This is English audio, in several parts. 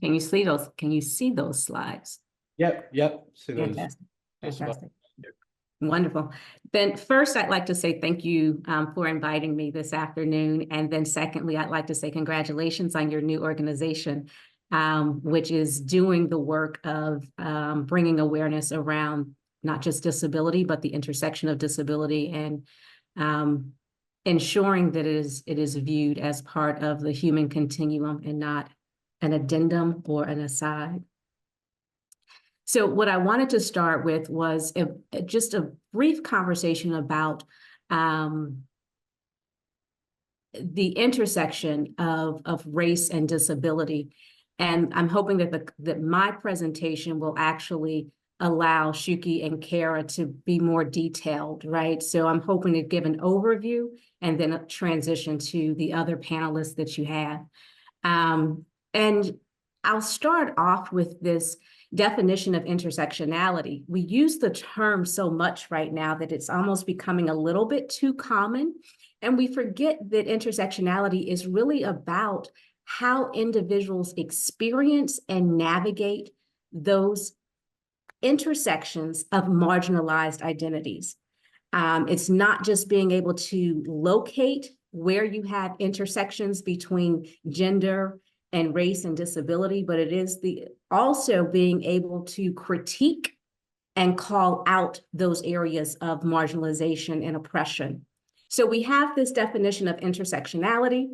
Can you see those? Can you see those slides? Yep. See those. Fantastic. Just about. Fantastic. Wonderful. Then first, I'd like to say thank you for inviting me this afternoon. And then secondly, I'd like to say congratulations on your new organization, which is doing the work of bringing awareness around not just disability, but the intersection of disability and ensuring that it is viewed as part of the human continuum and not an addendum or an aside. So what I wanted to start with was just a brief conversation about the intersection of race and disability. And I'm hoping that my presentation will actually allow Shuki and Kara to be more detailed, right? So I'm hoping to give an overview and then a transition to the other panelists that you have. And I'll start off with this definition of intersectionality. We use the term so much right now that it's almost becoming a little bit too common. And we forget that intersectionality is really about how individuals experience and navigate those intersections of marginalized identities. It's not just being able to locate where you have intersections between gender and race and disability, but it is also being able to critique and call out those areas of marginalization and oppression. So we have this definition of intersectionality,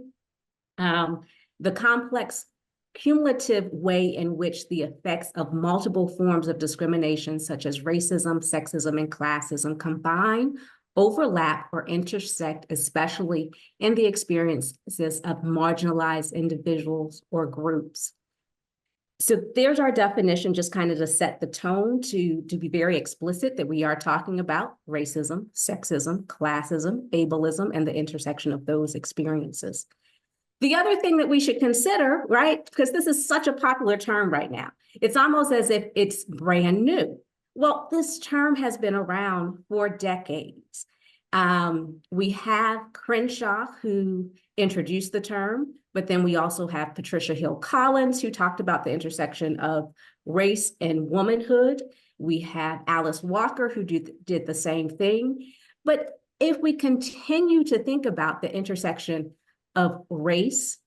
the complex cumulative way in which the effects of multiple forms of discrimination, such as racism, sexism, and classism, combine, overlap, or intersect, especially in the experiences of marginalized individuals or groups. So there's our definition, just kind of to set the tone, to be very explicit that we are talking about racism, sexism, classism, ableism, and the intersection of those experiences. The other thing that we should consider, right, because this is such a popular term right now, it's almost as if it's brand new. Well, this term has been around for decades. We have Crenshaw, who introduced the term, but then we also have Patricia Hill Collins, who talked about the intersection of race and womanhood. We have Alice Walker, who did the same thing. But if we continue to think about the intersection of race,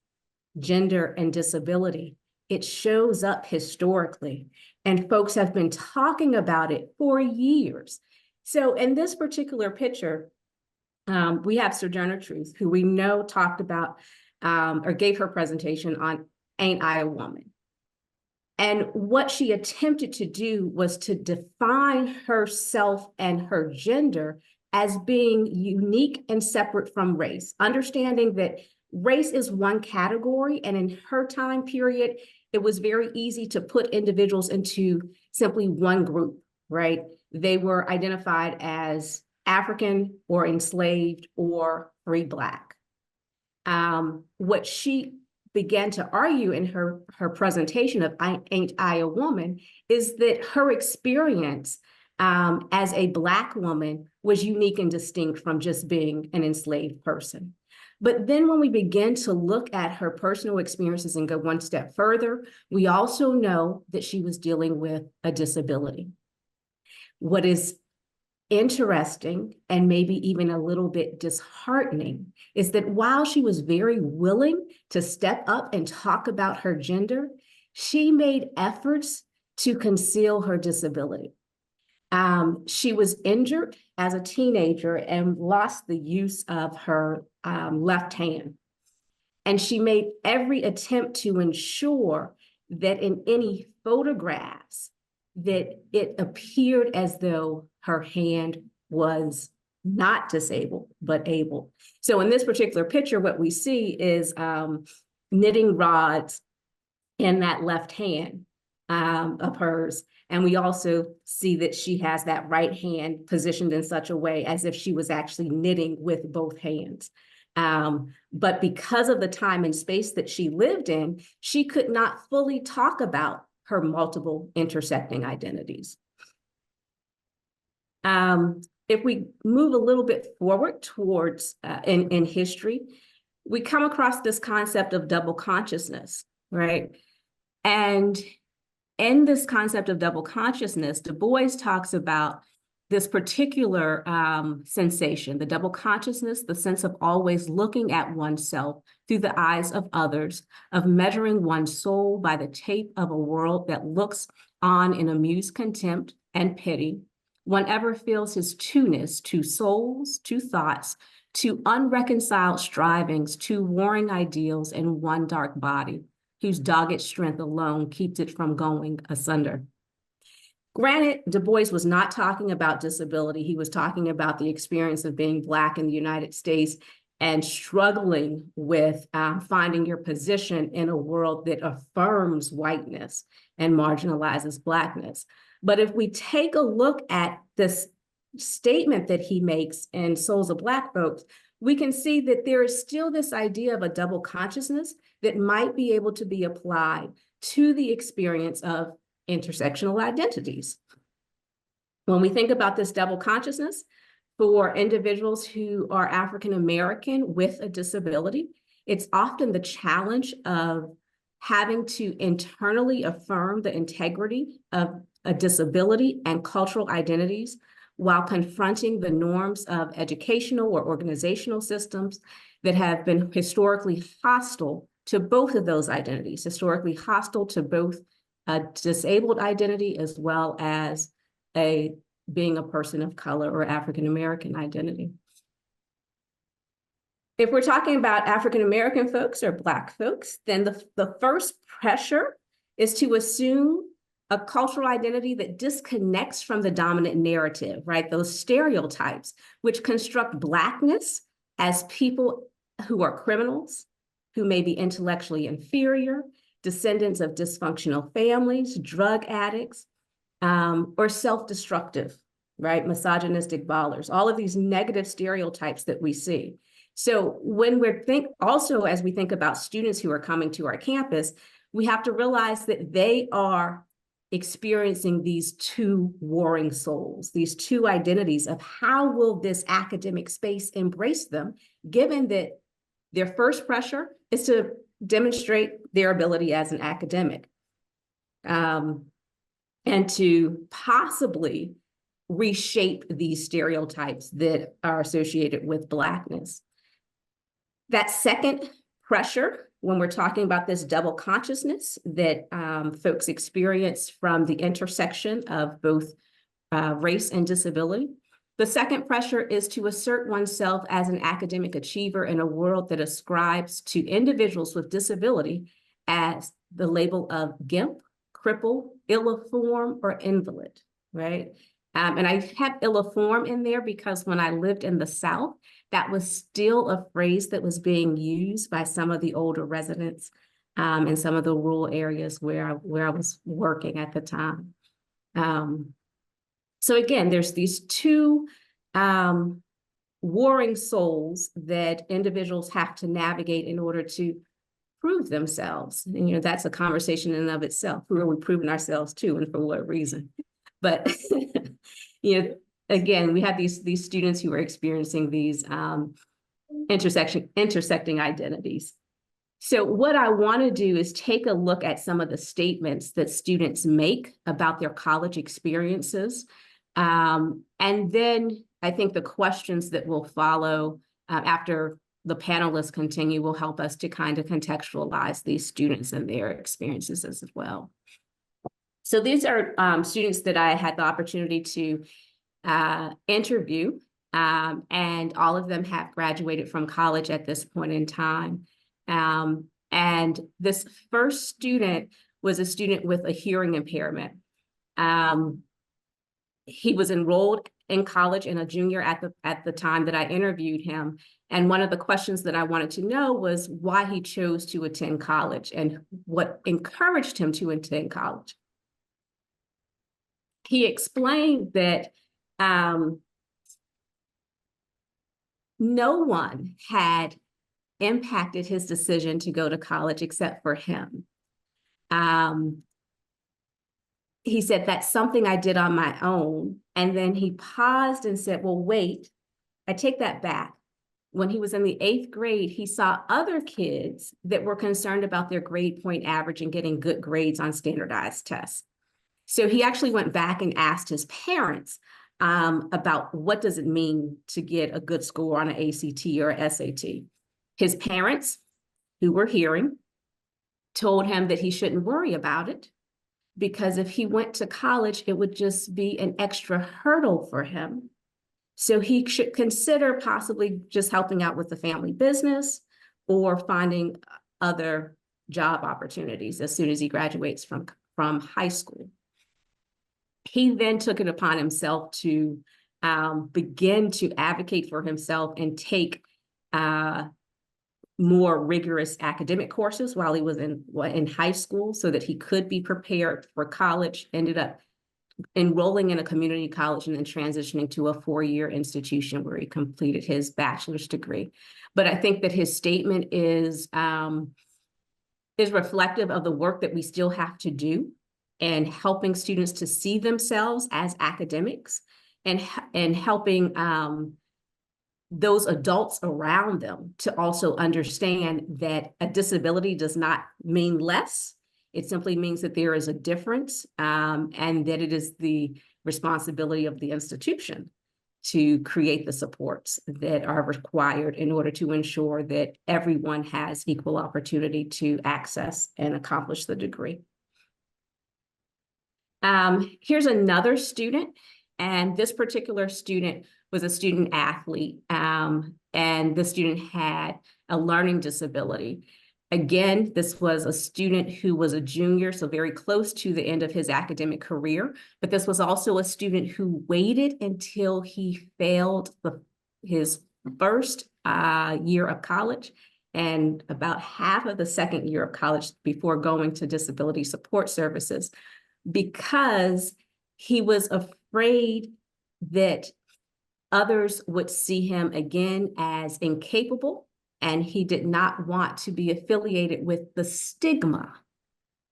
gender, and disability, it shows up historically, and folks have been talking about it for years. So in this particular picture, we have Sojourner Truth, who we know talked about or gave her presentation on Ain't I a Woman? And what she attempted to do was to define herself and her gender as being unique and separate from race, understanding that race is one category, and in her time period, it was very easy to put individuals into simply one group, right? They were identified as African or enslaved or free Black. What she began to argue in her presentation of Ain't I a Woman is that her experience as a Black woman was unique and distinct from just being an enslaved person. But then when we begin to look at her personal experiences and go one step further, we also know that she was dealing with a disability. What is interesting and maybe even a little bit disheartening is that while she was very willing to step up and talk about her gender, she made efforts to conceal her disability. She was injured as a teenager and lost the use of her left hand. And she made every attempt to ensure that in any photographs that it appeared as though her hand was not disabled, but able. So in this particular picture, what we see is knitting rods in that left hand of hers. And we also see that she has that right hand positioned in such a way as if she was actually knitting with both hands. But because of the time and space that she lived in, she could not fully talk about her multiple intersecting identities. If we move a little bit forward towards in history, we come across this concept of double consciousness, right? And in this concept of double consciousness, Du Bois talks about this particular sensation, the double consciousness, the sense of always looking at oneself through the eyes of others, of measuring one's soul by the tape of a world that looks on in amused contempt and pity. One ever feels his two-ness, two souls, two thoughts, two unreconciled strivings, two warring ideals in one dark body, whose dogged strength alone keeps it from going asunder. Granted, Du Bois was not talking about disability. He was talking about the experience of being Black in the United States and struggling with finding your position in a world that affirms whiteness and marginalizes Blackness. But if we take a look at this statement that he makes in Souls of Black Folks, we can see that there is still this idea of a double consciousness that might be able to be applied to the experience of intersectional identities. When we think about this double consciousness for individuals who are African American with a disability, it's often the challenge of having to internally affirm the integrity of a disability and cultural identities while confronting the norms of educational or organizational systems that have been historically hostile to both of those identities, historically hostile to both a disabled identity as well as being a person of color or African American identity. If we're talking about African American folks or Black folks, then the first pressure is to assume a cultural identity that disconnects from the dominant narrative, right? Those stereotypes, which construct Blackness as people who are criminals, who may be intellectually inferior, descendants of dysfunctional families, drug addicts, or self-destructive, right? Misogynistic ballers, all of these negative stereotypes that we see. So when also as we think about students who are coming to our campus, we have to realize that they are experiencing these two warring souls, these two identities of how will this academic space embrace them, given that their first pressure is to demonstrate their ability as an academic, and to possibly reshape these stereotypes that are associated with Blackness. That second pressure, when we're talking about this double consciousness that folks experience from the intersection of both race and disability, the second pressure is to assert oneself as an academic achiever in a world that ascribes to individuals with disability as the label of GIMP, cripple, ill-informed, or invalid, right? And I have ill-informed in there because when I lived in the South, that was still a phrase that was being used by some of the older residents in some of the rural areas where I was working at the time. So again, there's these two warring souls that individuals have to navigate in order to prove themselves. And, that's a conversation in and of itself. Who are we proving ourselves to and for what reason? But, again, we have these students who are experiencing these intersecting identities. So what I want to do is take a look at some of the statements that students make about their college experiences. And then I think the questions that will follow after the panelists continue will help us to kind of contextualize these students and their experiences as well. So these are students that I had the opportunity to interview, and all of them have graduated from college at this point in time. And this first student was a student with a hearing impairment. He was enrolled in college and a junior at the time that I interviewed him. And one of the questions that I wanted to know was why he chose to attend college and what encouraged him to attend college. He explained that no one had impacted his decision to go to college except for him. He said, that's something I did on my own. And then he paused and said, well, wait, I take that back. when he was in the 8th grade, he saw other kids that were concerned about their grade point average and getting good grades on standardized tests. So he actually went back and asked his parents about what does it mean to get a good score on an ACT or a SAT. His parents, who were hearing, told him that he shouldn't worry about it because if he went to college, it would just be an extra hurdle for him. So he should consider possibly just helping out with the family business or finding other job opportunities as soon as he graduates from high school. He then took it upon himself to begin to advocate for himself and take more rigorous academic courses while he was in high school so that he could be prepared for college, ended up enrolling in a community college and then transitioning to a 4-year institution where he completed his bachelor's degree. But I think that his statement is reflective of the work that we still have to do and helping students to see themselves as academics and helping those adults around them to also understand that a disability does not mean less. It simply means that there is a difference and that it is the responsibility of the institution to create the supports that are required in order to ensure that everyone has equal opportunity to access and accomplish the degree. Here's another student, and this particular student was a student athlete, and the student had a learning disability. Again, this was a student who was a junior, so very close to the end of his academic career, but this was also a student who waited until he failed his first year of college and about half of the second year of college before going to disability support services, because he was afraid that others would see him again as incapable, and he did not want to be affiliated with the stigma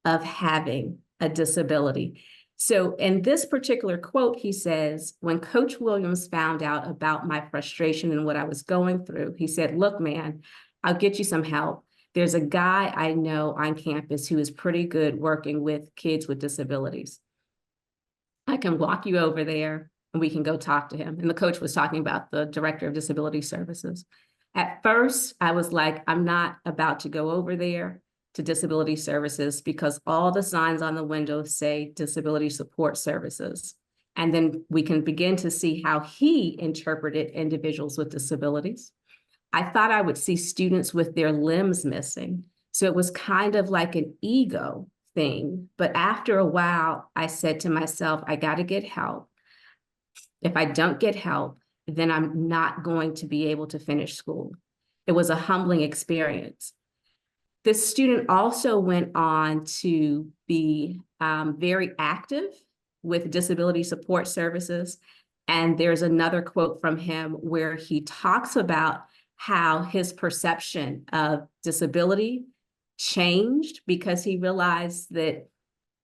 of having a disability. So in this particular quote, he says, when Coach Williams found out about my frustration and what I was going through, he said, look, man, I'll get you some help. There's a guy I know on campus who is pretty good working with kids with disabilities. I can walk you over there and we can go talk to him. And the coach was talking about the director of disability services. At first, I was like, I'm not about to go over there to disability services because all the signs on the window say disability support services. And then we can begin to see how he interpreted individuals with disabilities. I thought I would see students with their limbs missing. So it was kind of like an ego thing. But after a while, I said to myself, I got to get help. If I don't get help, then I'm not going to be able to finish school. It was a humbling experience. This student also went on to be very active with disability support services. And there's another quote from him where he talks about how his perception of disability changed because he realized that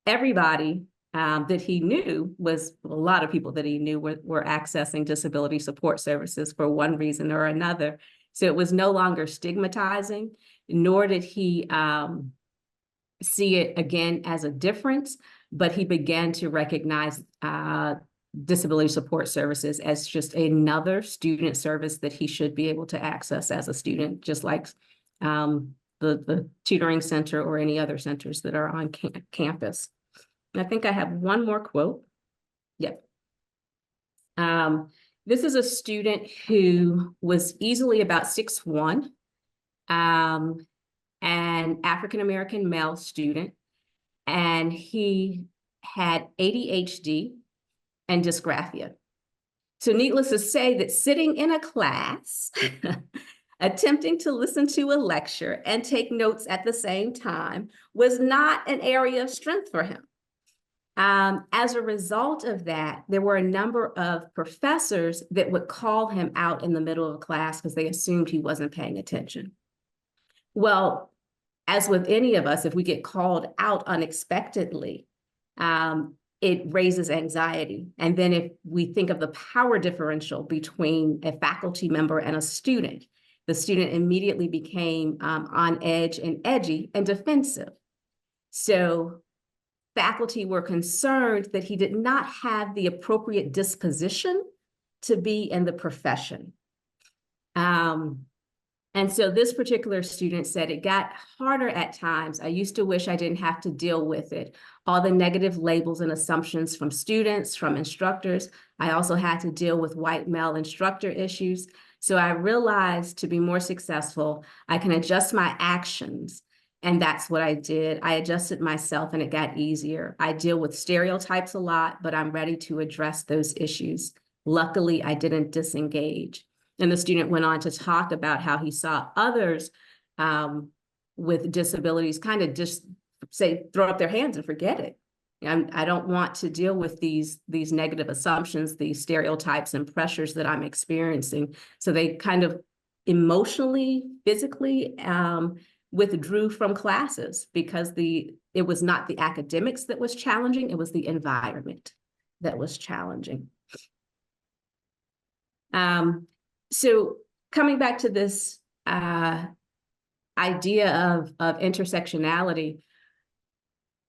everybody that he knew was, a lot of people that he knew were accessing disability support services for one reason or another. So it was no longer stigmatizing, nor did he see it again as a difference, but he began to recognize disability support services as just another student service that he should be able to access as a student, just like the tutoring center or any other centers that are on campus. I think I have one more quote. Yep. This is a student who was easily about 6'1", an African-American male student, and he had ADHD and dysgraphia. So needless to say that sitting in a class, attempting to listen to a lecture and take notes at the same time was not an area of strength for him. As a result of that, there were a number of professors that would call him out in the middle of a class because they assumed he wasn't paying attention. Well, as with any of us, if we get called out unexpectedly, it raises anxiety. And then if we think of the power differential between a faculty member and a student, the student immediately became on edge and edgy and defensive. So faculty were concerned that he did not have the appropriate disposition to be in the profession. And so this particular student said it got harder at times. I used to wish I didn't have to deal with it. All the negative labels and assumptions from students, from instructors. I also had to deal with white male instructor issues. So I realized to be more successful, I can adjust my actions. And that's what I did. I adjusted myself and it got easier. I deal with stereotypes a lot, but I'm ready to address those issues. Luckily, I didn't disengage. And the student went on to talk about how he saw others with disabilities kind of just say, throw up their hands and forget it. I don't want to deal with these negative assumptions, these stereotypes and pressures that I'm experiencing. So they kind of emotionally, physically withdrew from classes because it was not the academics that was challenging, it was the environment that was challenging. So coming back to this idea of intersectionality,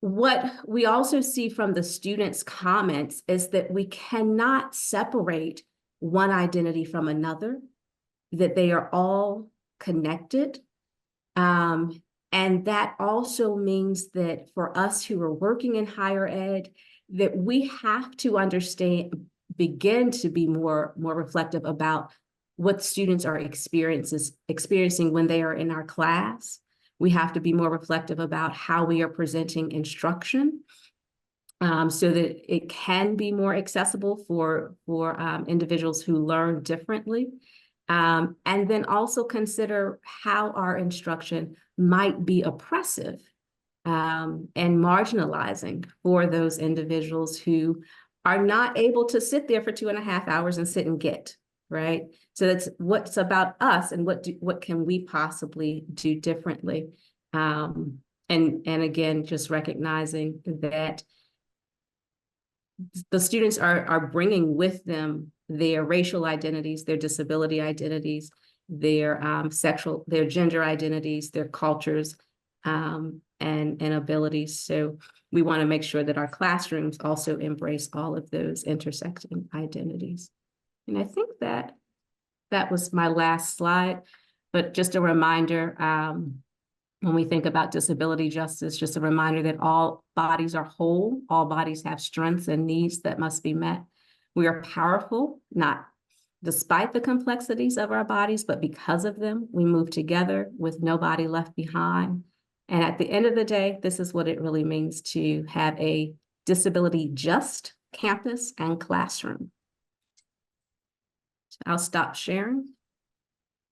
what we also see from the students' comments is that we cannot separate one identity from another, that they are all connected. And that also means that for us who are working in higher ed, that we have to begin to be more reflective about what students are experiencing when they are in our class. We have to be more reflective about how we are presenting instruction so that it can be more accessible for individuals who learn differently. And then also consider how our instruction might be oppressive and marginalizing for those individuals who are not able to sit there for 2.5 hours and sit and get, right? So that's what's about us and what can we possibly do differently? And again, just recognizing that the students are bringing with them their racial identities, their disability identities, their their gender identities, their cultures, and abilities. So we want to make sure that our classrooms also embrace all of those intersecting identities. And I think that was my last slide, but just a reminder, when we think about disability justice, just a reminder that all bodies are whole, all bodies have strengths and needs that must be met. We are powerful, not despite the complexities of our bodies, but because of them, we move together with nobody left behind. And at the end of the day, this is what it really means to have a disability just campus and classroom. So I'll stop sharing.